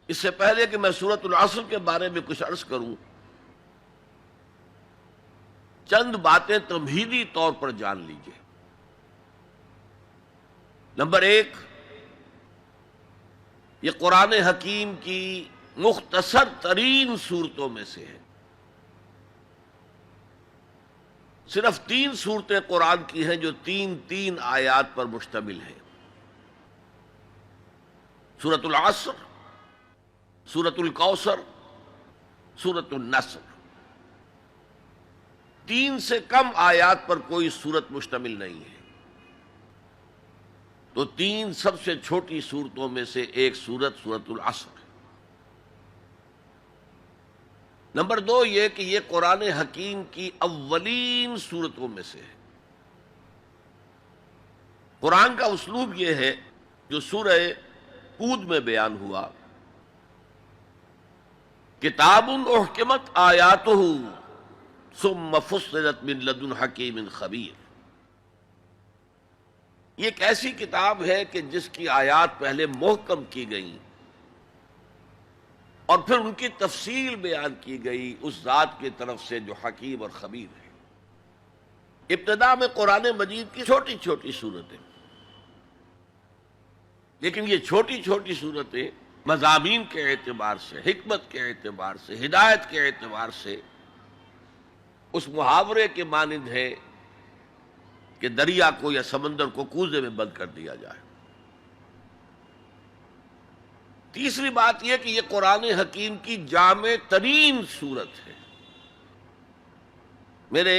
اس سے پہلے کہ میں سورۃ العصر کے بارے میں کچھ عرض کروں، چند باتیں تمہیدی طور پر جان لیجیے۔ نمبر ایک، یہ قرآن حکیم کی مختصر ترین صورتوں میں سے ہے۔ صرف 3 صورتیں قرآن کی ہیں جو 3 آیات پر مشتمل ہیں: سورۃ العصر، سورۃ الکوثر، سورۃ النصر۔ 3 سے کم آیات پر کوئی سورت مشتمل نہیں ہے، تو 3 سب سے چھوٹی صورتوں میں سے ایک سورۃ العصر ہے۔ نمبر 2 یہ کہ یہ قرآن حکیم کی اولین صورتوں میں سے ہے۔ قرآن کا اسلوب یہ ہے جو سورہ ہود میں بیان ہوا، کتاب احکمت آیاتہ ثم فصلت من لدن حکیم خبیر۔ یہ ایک ایسی کتاب ہے کہ جس کی آیات پہلے محکم کی گئیں اور پھر ان کی تفصیل بیان کی گئی اس ذات کی طرف سے جو حکیم اور خبیر ہے۔ ابتدا میں قرآن مجید کی چھوٹی چھوٹی صورتیں، لیکن یہ چھوٹی چھوٹی صورتیں مضامین کے اعتبار سے، حکمت کے اعتبار سے، ہدایت کے اعتبار سے اس محاورے کے مانند ہے کہ دریا کو یا سمندر کو کوزے میں بند کر دیا جائے۔ تیسری بات یہ کہ یہ قرآن حکیم کی جامع ترین صورت ہے۔ میرے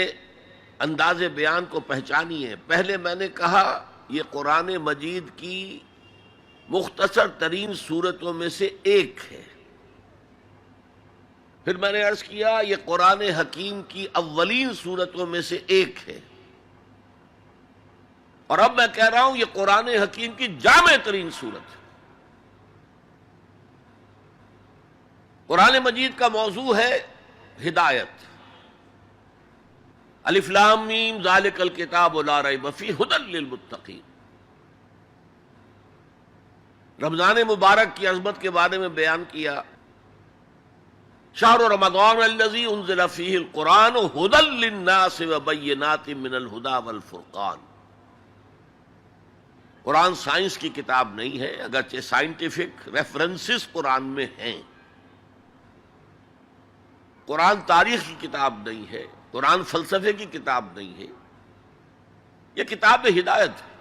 انداز بیان کو پہچانیے، پہلے میں نے کہا یہ قرآن مجید کی مختصر ترین صورتوں میں سے ایک ہے، پھر میں نے عرض کیا یہ قرآن حکیم کی اولین صورتوں میں سے ایک ہے، اور اب میں کہہ رہا ہوں یہ قرآن حکیم کی جامع ترین صورت ہے۔ قرآن مجید کا موضوع ہے ہدایت۔ الف لام میم ذالک الکتاب لا ریب فیہ ھدی للمتقین۔ رمضان مبارک کی عظمت کے بارے میں بیان کیا، شہر رمضان الذی انزل فیہ القرآن ھدی للناس وبینات من الھدی والفرقان۔ قرآن سائنس کی کتاب نہیں ہے، اگرچہ سائنٹیفک ریفرنسز قرآن میں ہیں۔ قرآن تاریخ کی کتاب نہیں ہے، قرآن فلسفے کی کتاب نہیں ہے، یہ کتاب ہدایت ہے،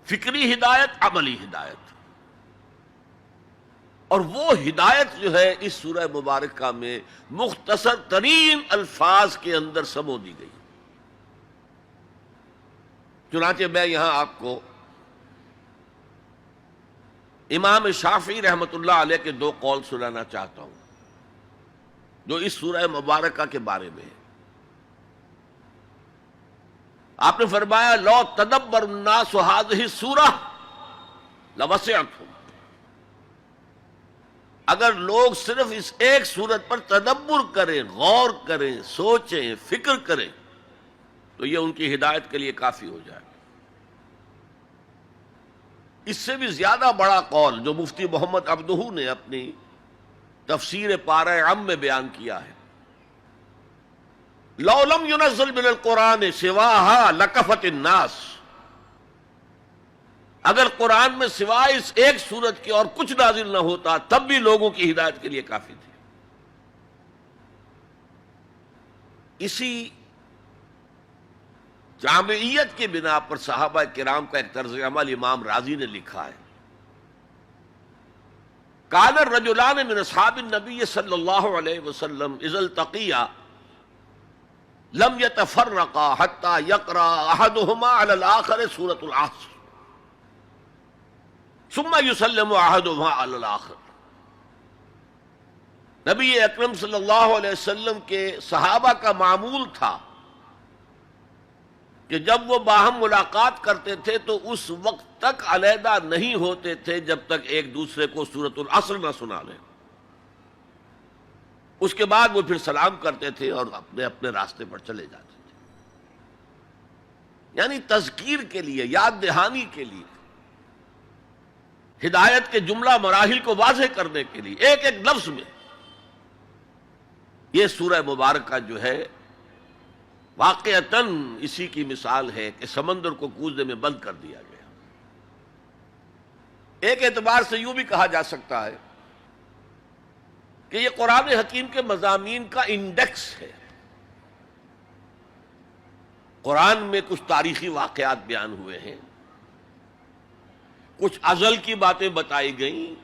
فکری ہدایت، عملی ہدایت۔ اور وہ ہدایت جو ہے اس سورہ مبارکہ میں مختصر ترین الفاظ کے اندر سمو دی گئی۔ چنانچہ میں یہاں آپ کو امام شافعی رحمۃ اللہ علیہ کے 2 قول سنانا چاہتا ہوں جو اس سورہ مبارکہ کے بارے میں ہے۔ آپ نے فرمایا لو تدبر الناس هذه السورہ لوسعتهم۔ اگر لوگ صرف اس ایک سورت پر تدبر کریں، غور کریں، سوچیں، فکر کریں تو یہ ان کی ہدایت کے لیے کافی ہو جائے۔ اس سے بھی زیادہ بڑا قول جو مفتی محمد عبدہ نے اپنی تفسیر پارہ عم میں بیان کیا ہے، لو لم ينزل من القرآن سواها لکفت الناس۔ اگر قرآن میں سوائے اس ایک سورت کے اور کچھ نازل نہ ہوتا تب بھی لوگوں کی ہدایت کے لیے کافی تھی۔ اسی جامعیت کی بنا پر صحابہ کرام کا ایک طرز عمل امام رازی نے لکھا ہے، کان الرجلان من اصحاب النبی صلی اللہ علیہ وسلم اذا التقیا لم يتفرقا حتى يقرأ احدهما على الاخر سورة العصر ثم يسلم احدهما على الاخر۔ نبی اکرم صلی اللہ علیہ وسلم کے صحابہ کا معمول تھا کہ جب وہ باہم ملاقات کرتے تھے تو اس وقت تک علیحدہ نہیں ہوتے تھے جب تک ایک دوسرے کو سورۃ العصر نہ سنا لیں۔ اس کے بعد وہ پھر سلام کرتے تھے اور اپنے اپنے راستے پر چلے جاتے تھے۔ یعنی تذکیر کے لیے، یاد دہانی کے لیے ہدایت کے جملہ مراحل کو واضح کرنے کے لیے ایک ایک لفظ میں یہ سورہ مبارکہ جو ہے واقعتاً اسی کی مثال ہے کہ سمندر کو کوزے میں بند کر دیا گیا۔ ایک اعتبار سے یوں بھی کہا جا سکتا ہے کہ یہ قرآن حکیم کے مضامین کا انڈیکس ہے۔ قرآن میں کچھ تاریخی واقعات بیان ہوئے ہیں، کچھ ازل کی باتیں بتائی گئیں،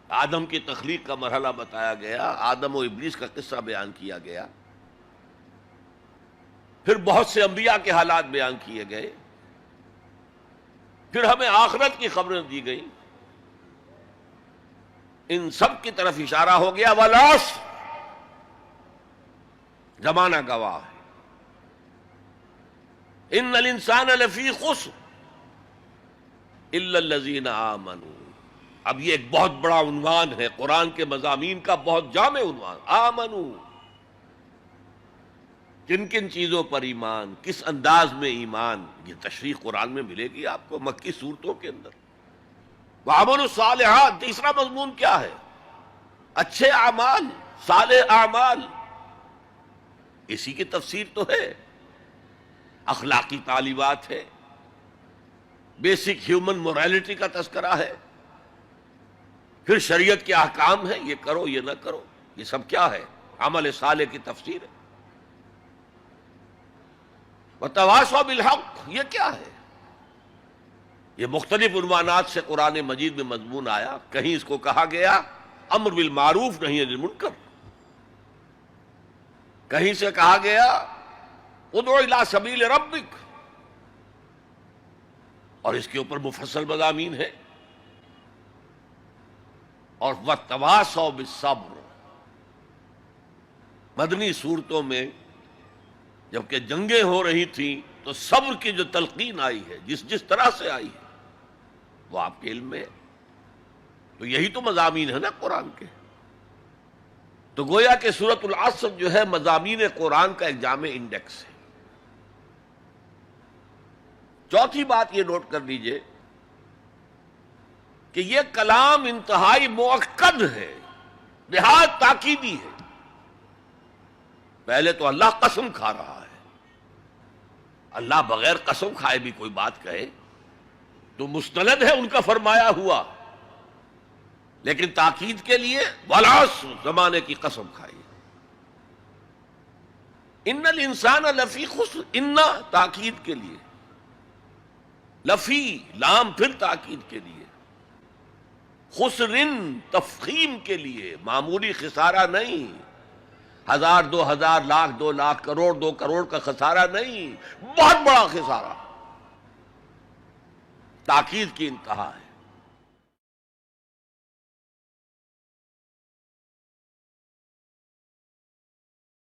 آدم کی تخلیق کا مرحلہ بتایا گیا، آدم و ابلیس کا قصہ بیان کیا گیا، پھر بہت سے انبیاء کے حالات بیان کیے گئے، پھر ہمیں آخرت کی خبریں دی گئیں۔ ان سب کی طرف اشارہ ہو گیا والعصر، زمانہ گواہ ہے، ان الانسان لفی خسر الا الذین آمنوا۔ اب یہ ایک بہت بڑا عنوان ہے قرآن کے مضامین کا، بہت جامع عنوان، آمنوا، کن کن چیزوں پر ایمان، کس انداز میں ایمان، یہ تشریح قرآن میں ملے گی آپ کو مکی صورتوں کے اندر۔ وعملوا الصالحات، تیسرا مضمون کیا ہے؟ اچھے اعمال، صالح اعمال، اسی کی تفسیر تو ہے، اخلاقی تعلیمات ہے، بیسک ہیومن موریلٹی کا تذکرہ ہے، پھر شریعت کے احکام ہیں، یہ کرو یہ نہ کرو، یہ سب کیا ہے؟ عمل صالح کی تفسیر ہے۔ وتواصوا بالحق، یہ کیا ہے؟ یہ مختلف عنوانات سے قرآن مجید میں مضمون آیا، کہیں اس کو کہا گیا امر بالمعروف نہی عن المنکر، کہیں سے کہا گیا ادعو الی سبیل ربک، اور اس کے اوپر مفصل مضامین ہے۔ اور وتواصوا بالصبر، مدنی صورتوں میں جبکہ جنگیں ہو رہی تھیں تو صبر کی جو تلقین آئی ہے، جس طرح سے آئی ہے وہ آپ کے علم میں ہے۔ تو یہی تو مضامین ہے نا قرآن کے۔ تو گویا کہ سورۃ العصر جو ہے مضامین قرآن کا ایک جامع انڈیکس ہے۔ چوتھی بات یہ نوٹ کر لیجئے کہ یہ کلام انتہائی مؤکد ہے، نہایت تاکیدی ہے۔ پہلے تو اللہ قسم کھا رہا ہے، اللہ بغیر قسم کھائے بھی کوئی بات کہے تو مستند ہے ان کا فرمایا ہوا، لیکن تاکید کے لیے والعصر، زمانے کی قسم کھائی۔ ان الانسان لفی خسر، ان تاکید کے لیے، لفی لام پھر تاکید کے لیے، خسرن تفخیم کے لیے، معمولی خسارہ نہیں، 1000 2000 لاکھ 2 لاکھ کروڑ 2 کروڑ کا خسارہ نہیں، بہت بڑا خسارہ، تاکید کی انتہا ہے۔